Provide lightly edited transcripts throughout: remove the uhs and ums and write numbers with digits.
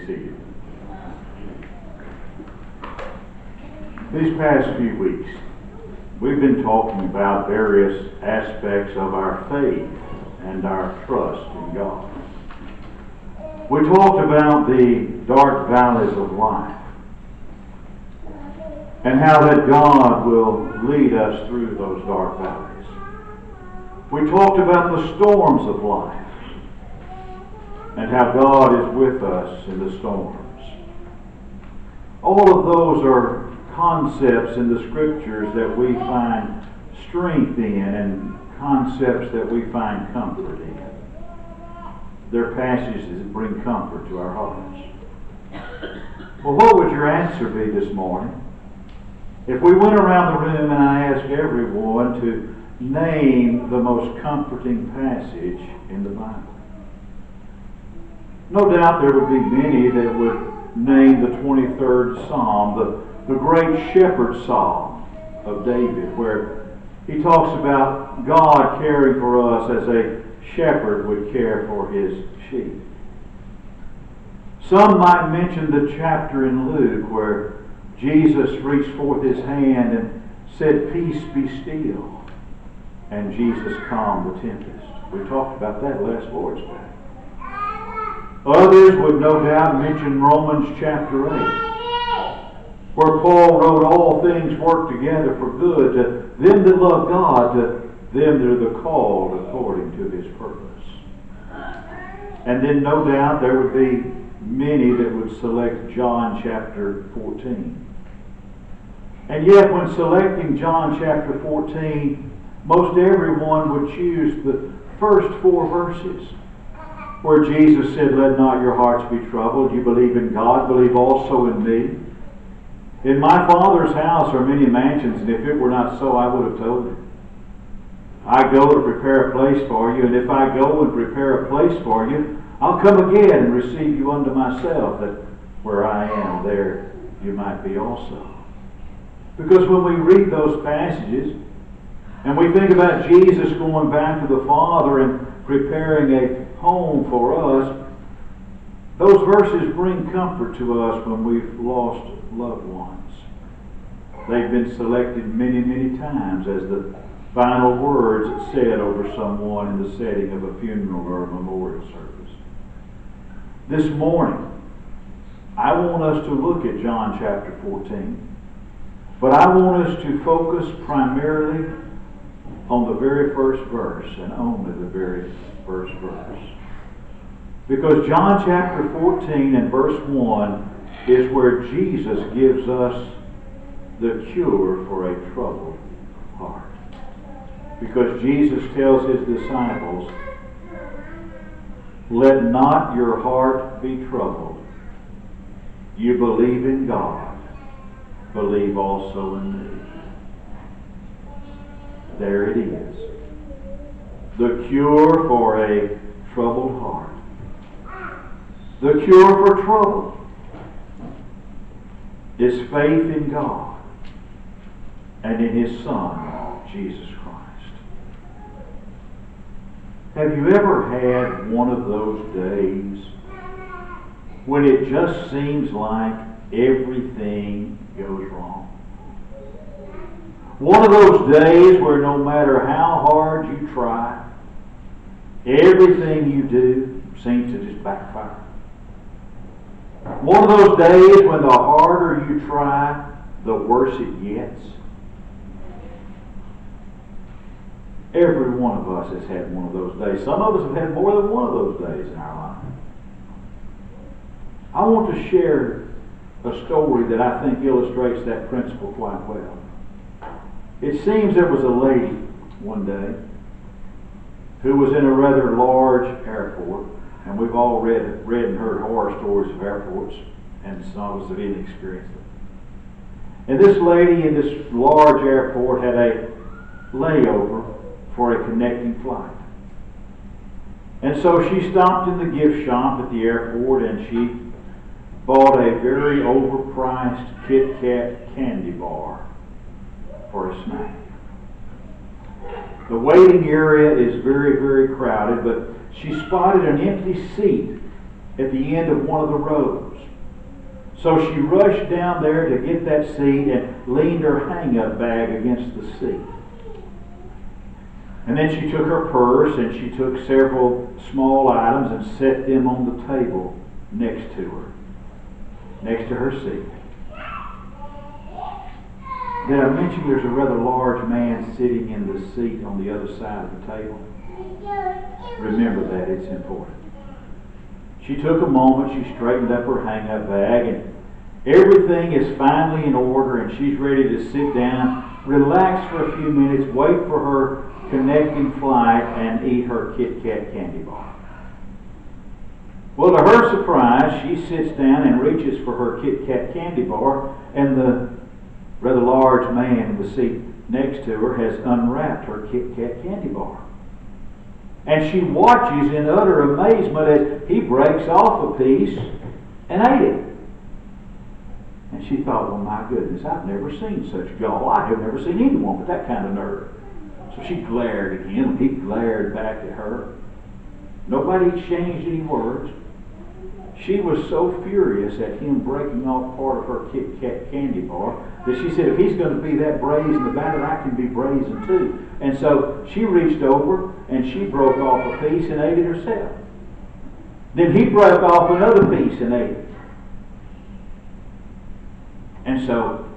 seated. These past few weeks, we've been talking about various aspects of our faith and our trust in God. We talked about the dark valleys of life and how that God will lead us through those dark valleys. We talked about the storms of life and how God is with us in the storms. All of those are concepts in the Scriptures that we find strength in and concepts that we find comfort in. They're passages that bring comfort to our hearts. Well, what would your answer be this morning if we went around the room and I asked everyone to name the most comforting passage in the Bible? No doubt there would be many that would name the 23rd Psalm, the great shepherd psalm of David, where he talks about God caring for us as a shepherd would care for his sheep. Some might mention the chapter in Luke where Jesus reached forth his hand and said, "Peace, be still." And Jesus calmed the tempest. We talked about that last Lord's Day. Others would no doubt mention Romans chapter 8, where Paul wrote, "All things work together for good to them that love God, to them that are the called according to his purpose." And then no doubt there would be many that would select John chapter 14. And yet when selecting John chapter 14, most everyone would choose the first 4 verses, where Jesus said, "Let not your hearts be troubled. You believe in God, believe also in me. In my Father's house are many mansions, and if it were not so, I would have told you. I go to prepare a place for you, and if I go and prepare a place for you, I'll come again and receive you unto myself, that where I am, there you might be also." Because when we read those passages, and we think about Jesus going back to the Father and preparing a home for us, those verses bring comfort to us when we've lost loved ones. They've been selected many, many times as the final words said over someone in the setting of a funeral or a memorial service. This morning, I want us to look at John chapter 14, but I want us to focus primarily on the very first verse, and only the very first verse. Because John chapter 14 and verse 1 is where Jesus gives us the cure for a troubled heart. Because Jesus tells his disciples, "Let not your heart be troubled. You believe in God, believe also in me." There it is. The cure for a troubled heart. The cure for trouble is faith in God and in his Son, Jesus Christ. Have you ever had one of those days when it just seems like everything goes wrong? One of those days where no matter how hard you try, everything you do seems to just backfire. One of those days when the harder you try, the worse it gets. Every one of us has had one of those days. Some of us have had more than one of those days in our life. I want to share a story that I think illustrates that principle quite well. It seems there was a lady one day who was in a rather large airport, and we've all read and heard horror stories of airports, and some of us have even experienced them. And this lady in this large airport had a layover for a connecting flight. And so she stopped in the gift shop at the airport and she bought a very overpriced Kit Kat candy bar for a snack. The waiting area is very, very crowded, but she spotted an empty seat at the end of one of the rows. So she rushed down there to get that seat and leaned her hang-up bag against the seat. And then she took her purse and she took several small items and set them on the table next to her, next to her seat. Did I mention there's a rather large man sitting in the seat on the other side of the table? Remember that, it's important. She took a moment, she straightened up her hang-up bag, and everything is finally in order, and she's ready to sit down, relax for a few minutes, wait for her connecting flight, and eat her Kit Kat candy bar. Well, to her surprise, she sits down and reaches for her Kit Kat candy bar, and the rather large man in the seat next to her has unwrapped her Kit Kat candy bar. And she watches in utter amazement as he breaks off a piece and ate it. And she thought, well, my goodness, I've never seen such gall. I have never seen anyone with that kind of nerve. So she glared at him, and he glared back at her. Nobody exchanged any words. She was so furious at him breaking off part of her Kit Kat candy bar that she said, if he's going to be that brazen about it, I can be brazen too. And so she reached over and she broke off a piece and ate it herself. Then he broke off another piece and ate it. And so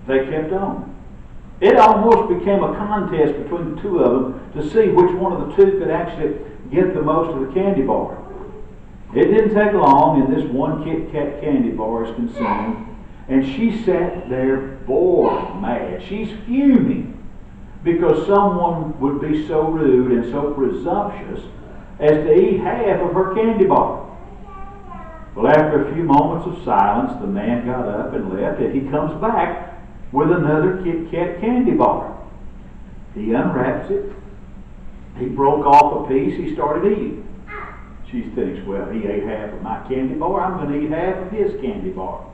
they kept on. It almost became a contest between the two of them to see which one of the two could actually get the most of the candy bar. It didn't take long, and this one Kit Kat candy bar is consumed. And she sat there bored, mad. She's fuming because someone would be so rude and so presumptuous as to eat half of her candy bar. Well, after a few moments of silence, the man got up and left, and he comes back with another Kit Kat candy bar. He unwraps it. He broke off a piece. He started eating. She thinks, well, he ate half of my candy bar. I'm going to eat half of his candy bar.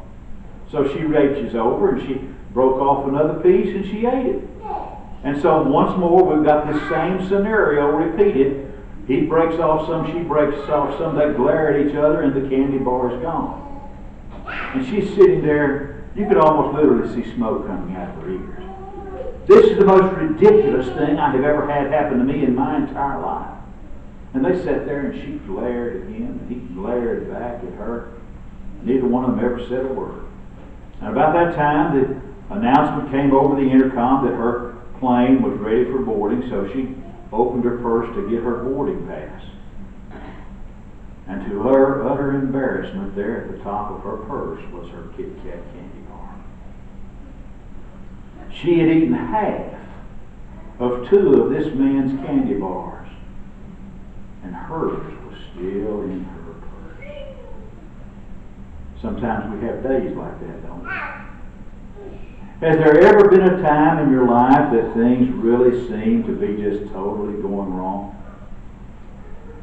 So she reaches over and she broke off another piece and she ate it. And so once more we've got this same scenario repeated. He breaks off some, she breaks off some. They glare at each other and the candy bar is gone. And she's sitting there. You could almost literally see smoke coming out of her ears. This is the most ridiculous thing I have ever had happen to me in my entire life. And they sat there and she glared at him and he glared back at her. Neither one of them ever said a word. And about that time, the announcement came over the intercom that her plane was ready for boarding, so she opened her purse to get her boarding pass. And to her utter embarrassment, there at the top of her purse was her Kit Kat candy bar. She had eaten half of two of this man's candy bars, and hers was still in her purse. Sometimes we have days like that, don't we? Has there ever been a time in your life that things really seem to be just totally going wrong?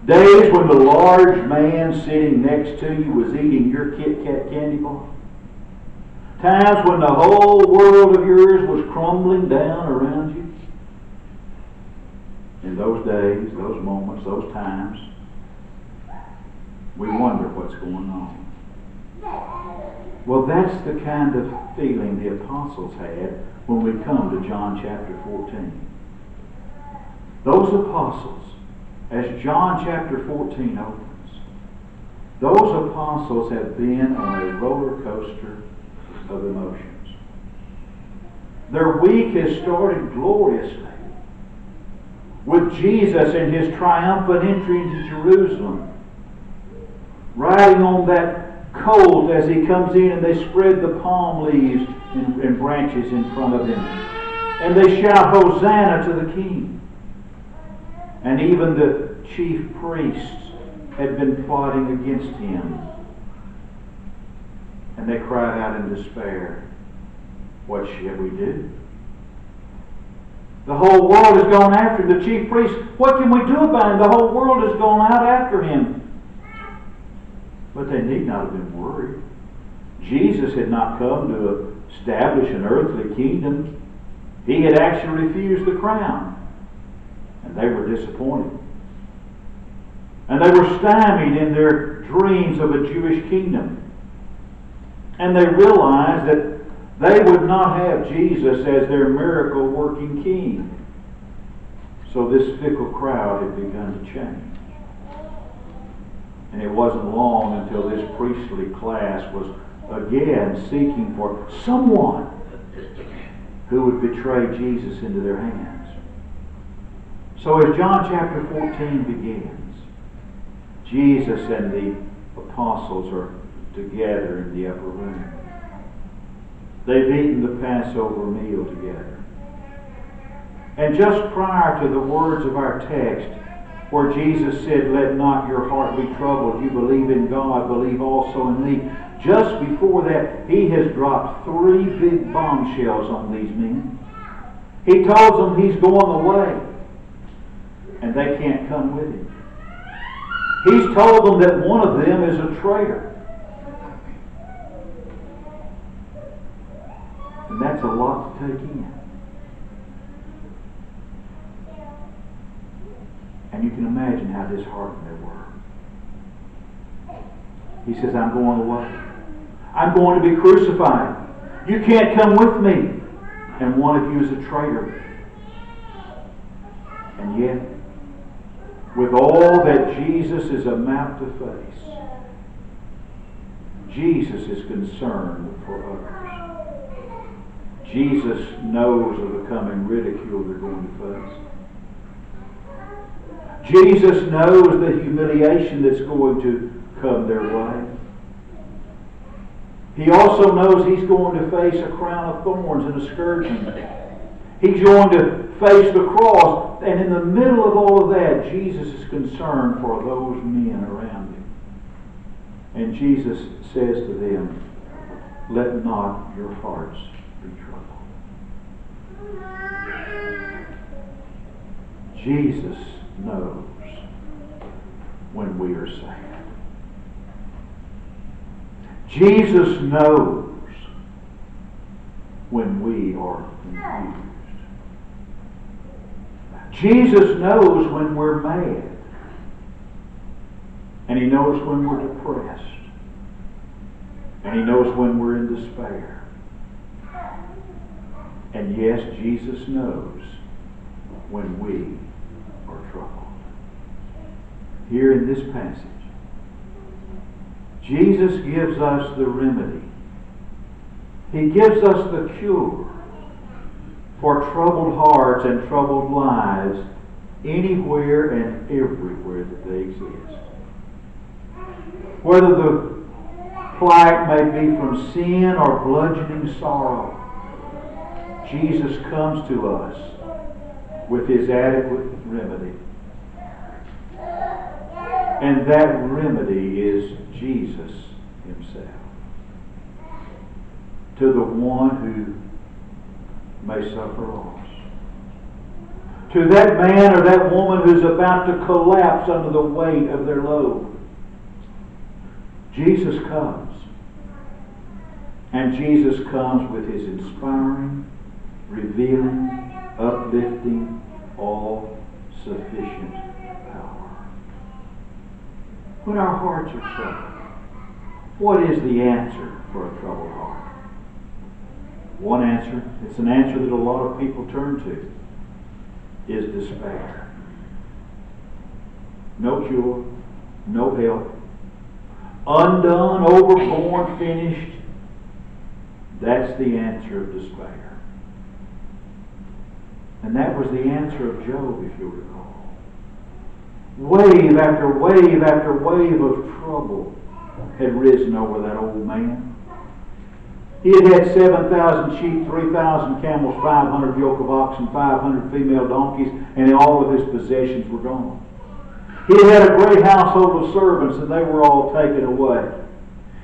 Days when the large man sitting next to you was eating your Kit Kat candy bar? Times when the whole world of yours was crumbling down around you? In those days, those moments, those times, we wonder what's going on. Well, that's the kind of feeling the apostles had when we come to John chapter 14. Those apostles, as John chapter 14 opens, those apostles have been on a roller coaster of emotions. Their week has started gloriously with Jesus and his triumphant entry into Jerusalem, riding on that colt as he comes in, and they spread the palm leaves and branches in front of him, and they shout, Hosanna to the King. And even the chief priests had been plotting against him, and they cried out in despair, what shall we do? The whole world has gone after him. The chief priests, what can we do about him? The whole world has gone out after him. But they need not have been worried. Jesus had not come to establish an earthly kingdom. He had actually refused the crown. And they were disappointed. And they were stymied in their dreams of a Jewish kingdom. And they realized that they would not have Jesus as their miracle-working king. So this fickle crowd had begun to change. And it wasn't long until this priestly class was again seeking for someone who would betray Jesus into their hands. So as John chapter 14 begins, Jesus and the apostles are together in the upper room. They've eaten the Passover meal together. And just prior to the words of our text, where Jesus said, "Let not your heart be troubled. You believe in God, believe also in me." Just before that, He has dropped 3 big bombshells on these men. He tells them He's going away, and they can't come with Him. He's told them that one of them is a traitor. And that's a lot to take in. And you can imagine how disheartened they were. He says, "I'm going away. I'm going to be crucified. You can't come with me. And one of you is a traitor." And yet, with all that Jesus is about to face, Jesus is concerned for others. Jesus knows of the coming ridicule they're going to face. Jesus knows the humiliation that's going to come their way. He also knows He's going to face a crown of thorns and a scourging. He's going to face the cross. And in the middle of all of that, Jesus is concerned for those men around Him. And Jesus says to them, "Let not your hearts be troubled." Jesus knows when we are sad. Jesus knows when we are confused. Jesus knows when we're mad. And He knows when we're depressed. And He knows when we're in despair. And yes, Jesus knows when we are troubled. Here in this passage, Jesus gives us the remedy. He gives us the cure for troubled hearts and troubled lives anywhere and everywhere that they exist. Whether the plague may be from sin or bludgeoning sorrow, Jesus comes to us with His adequate remedy. And that remedy is Jesus Himself. To the one who may suffer loss. To that man or that woman who's about to collapse under the weight of their load. Jesus comes. And Jesus comes with His inspiring, revealing, uplifting, all-sufficient power. When our hearts are troubled, what is the answer for a troubled heart? One answer, it's an answer that a lot of people turn to, is despair. No cure, no help, undone, overborne, finished. That's the answer of despair. And that was the answer of Job, if you recall. Wave after wave after wave of trouble had risen over that old man. He had had 7,000 sheep, 3,000 camels, 500 yoke of oxen, 500 female donkeys, and all of his possessions were gone. He had a great household of servants, and they were all taken away.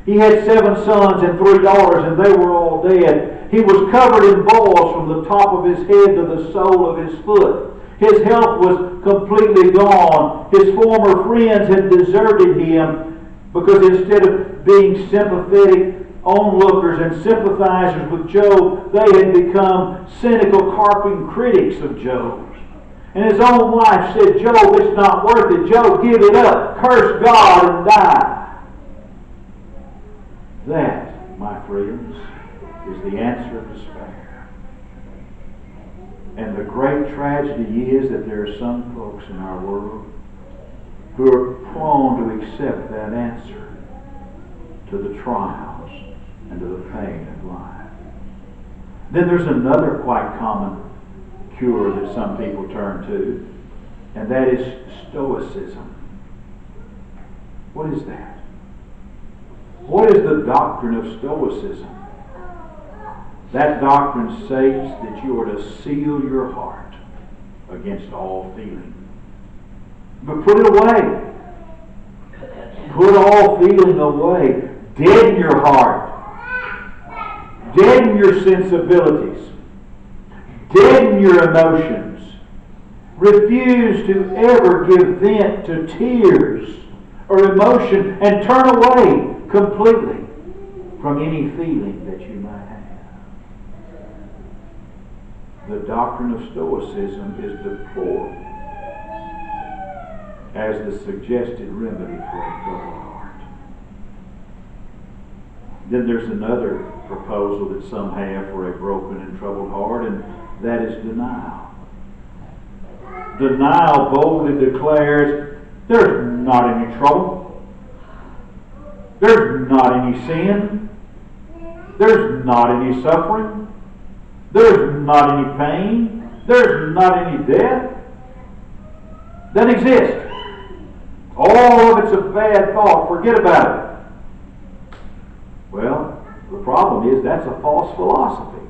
He had 7 sons and 3 daughters, and they were all dead. He was covered in boils from the top of his head to the sole of his foot. His health was completely gone. His former friends had deserted him because instead of being sympathetic onlookers and sympathizers with Job, they had become cynical, carping critics of Job. And his own wife said, "Job, it's not worth it. Job, give it up. Curse God and die." That, my friends, is the answer of despair. And the great tragedy is that there are some folks in our world who are prone to accept that answer to the trials and to the pain of life. Then there's another quite common cure that some people turn to, and that is Stoicism. What is that? What is the doctrine of Stoicism? That doctrine states that you are to seal your heart against all feeling. But put it away. Put all feeling away. Deaden your heart. Deaden your sensibilities. Deaden your emotions. Refuse to ever give vent to tears or emotion, and turn away completely from any feeling that you might have. The doctrine of Stoicism is deplorable as the suggested remedy for a troubled heart. Then there's another proposal that some have for a broken and troubled heart, and that is denial. Denial boldly declares, there's not any trouble. There's not any sin. There's not any suffering. There's not any pain. There's not any death. Doesn't exist. All of it's a bad thought. Forget about it. Well, the problem is that's a false philosophy.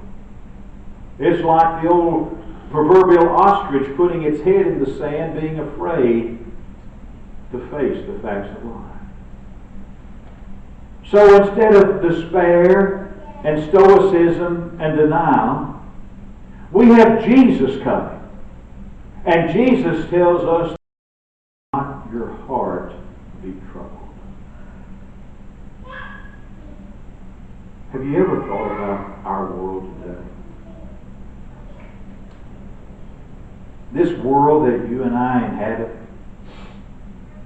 It's like the old proverbial ostrich putting its head in the sand, being afraid to face the facts of life. So instead of despair and stoicism and denial, we have Jesus coming. And Jesus tells us, not your heart be troubled. Have you ever thought about our world today? This world that you and I inhabit,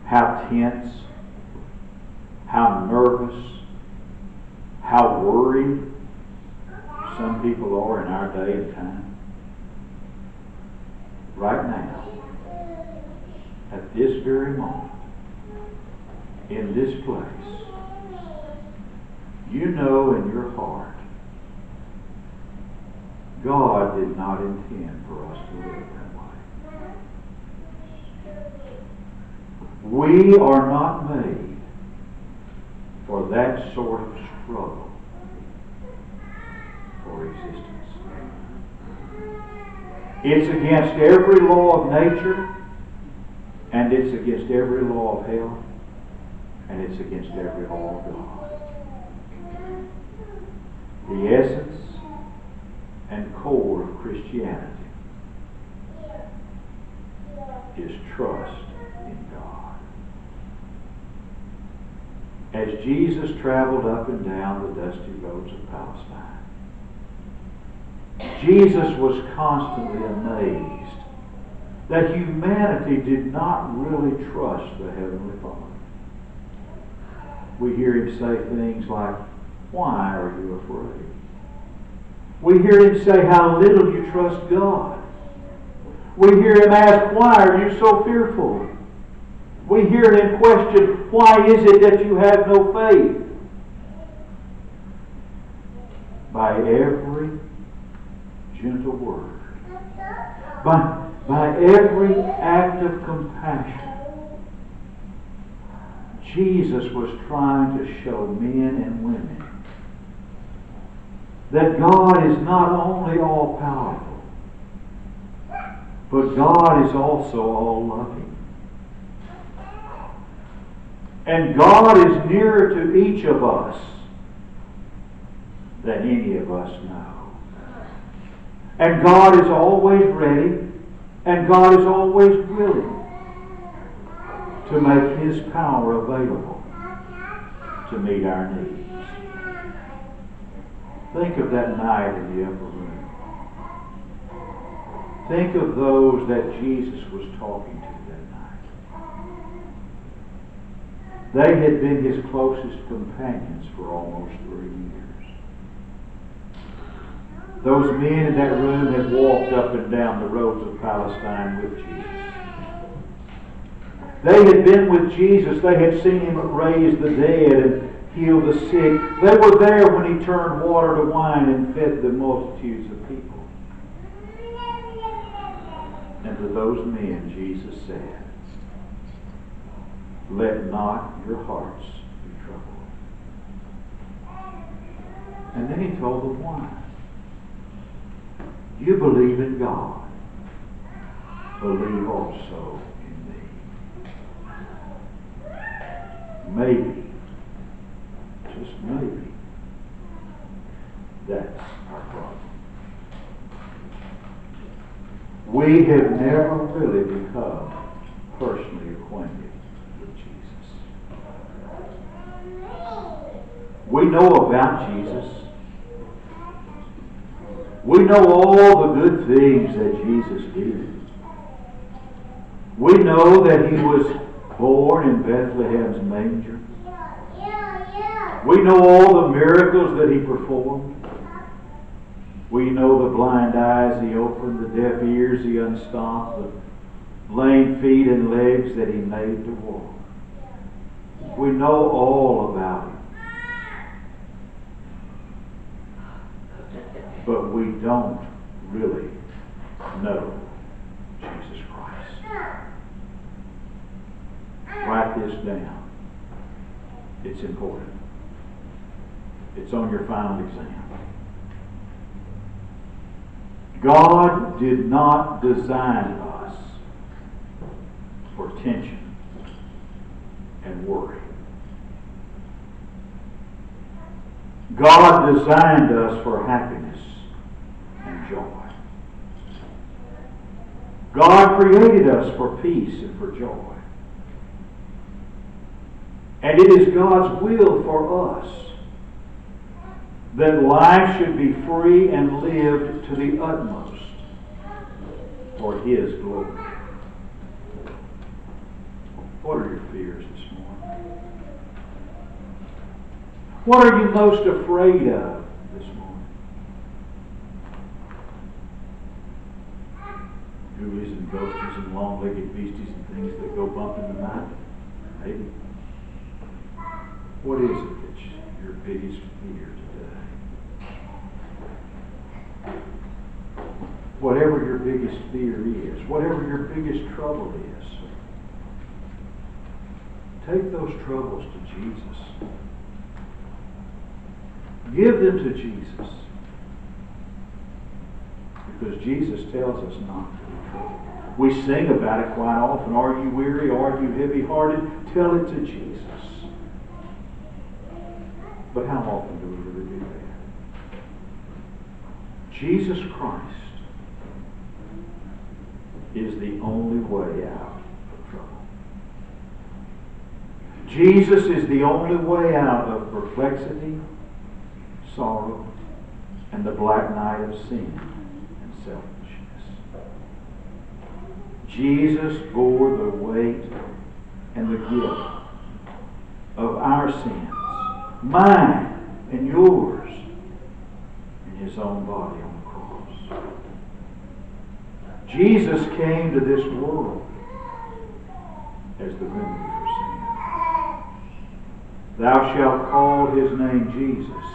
how tense, how nervous, how worried some people are in our day and time. Right now, at this very moment, in this place, you know in your heart, God did not intend for us to live that way. We are not made for that sort of struggle for existence. It's against every law of nature, and it's against every law of hell, and it's against every law of God. The essence and core of Christianity is trust in God. As Jesus traveled up and down the dusty roads of Palestine, Jesus was constantly amazed that humanity did not really trust the Heavenly Father. We hear him say things like, "Why are you afraid?" We hear him say how little you trust God. We hear him ask, "Why are you so fearful?" We hear him question, "Why is it that you have no faith?" By every gentle word, by every act of compassion, Jesus was trying to show men and women that God is not only all-powerful, but God is also all-loving. And God is nearer to each of us than any of us know. And God is always ready, and God is always willing to make his power available to meet our needs. Think of that night in the upper room. Think of those that Jesus was talking to that night. They had been his closest companions for almost 3 years. Those men in that room had walked up and down the roads of Palestine with Jesus. They had been with Jesus. They had seen him raise the dead and heal the sick. They were there when he turned water to wine and fed the multitudes of people. And to those men, Jesus said, "Let not your hearts be troubled." And then he told them why. You believe in God. Believe also in me. Maybe, just maybe, that's our problem. We have never really become personally acquainted with Jesus. We know about Jesus. We know all the good things that Jesus did. We know that he was born in Bethlehem's manger. We know all the miracles that he performed. We know the blind eyes he opened, the deaf ears he unstopped, the lame feet and legs that he made to walk. We know all about him. But we don't really know Jesus Christ. Write this down. It's important. It's on your final exam. God did not design us for tension and worry. God designed us for happiness and joy. God created us for peace and for joy. And it is God's will for us that life should be free and lived to the utmost for his glory. What are your fears this morning? What are you most afraid of this morning? Ghoulies and ghosties and long-legged beasties and things that go bump in the night? Maybe. What is it that's your biggest fear today? Whatever your biggest fear is, whatever your biggest trouble is, take those troubles to Jesus. Give them to Jesus. Because Jesus tells us not to be troubled. We sing about it quite often. Are you weary? Are you heavy-hearted? Tell it to Jesus. But how often do we really do that? Jesus Christ is the only way out of trouble. Jesus is the only way out of perplexity, sorrow, and the black night of sin and selfishness. Jesus bore the weight and the guilt of our sins, mine and yours, in his own body on the cross. Jesus came to this world as the remedy for sin. Thou shalt call his name Jesus,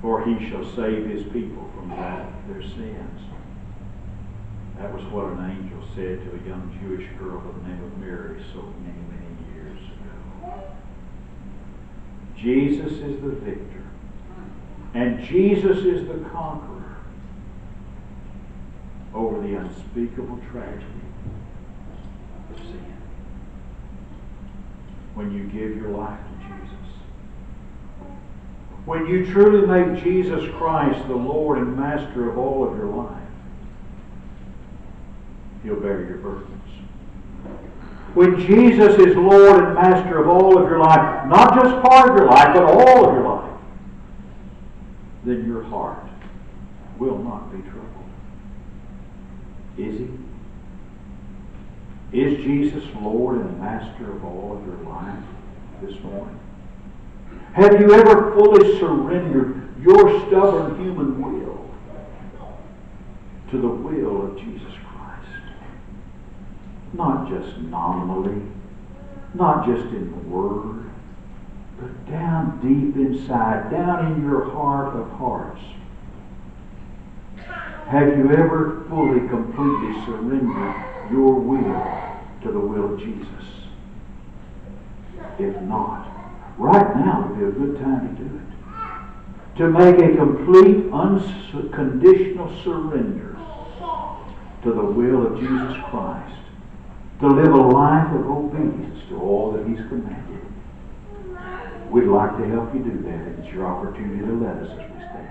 for he shall save his people from their sins. That was what an angel said to a young Jewish girl by the name of Mary so many, many years ago. Jesus is the victor, and Jesus is the conqueror over the unspeakable tragedy of sin. When you give your life to Jesus, when you truly make Jesus Christ the Lord and Master of all of your life, he'll bear your burdens. When Jesus is Lord and Master of all of your life, not just part of your life, but all of your life, then your heart will not be troubled. Is he? Is Jesus Lord and Master of all of your life? this morning? Have you ever fully surrendered your stubborn human will to the will of Jesus Christ? Not just nominally, not just in the Word, but down deep inside, down in your heart of hearts. Have you ever fully, completely surrendered your will to the will of Jesus? If not, right now would be a good time to do it. To make a complete, unconditional surrender to the will of Jesus Christ. To live a life of obedience to all that He's commanded. We'd like to help you do that. It's your opportunity to let us as we stand.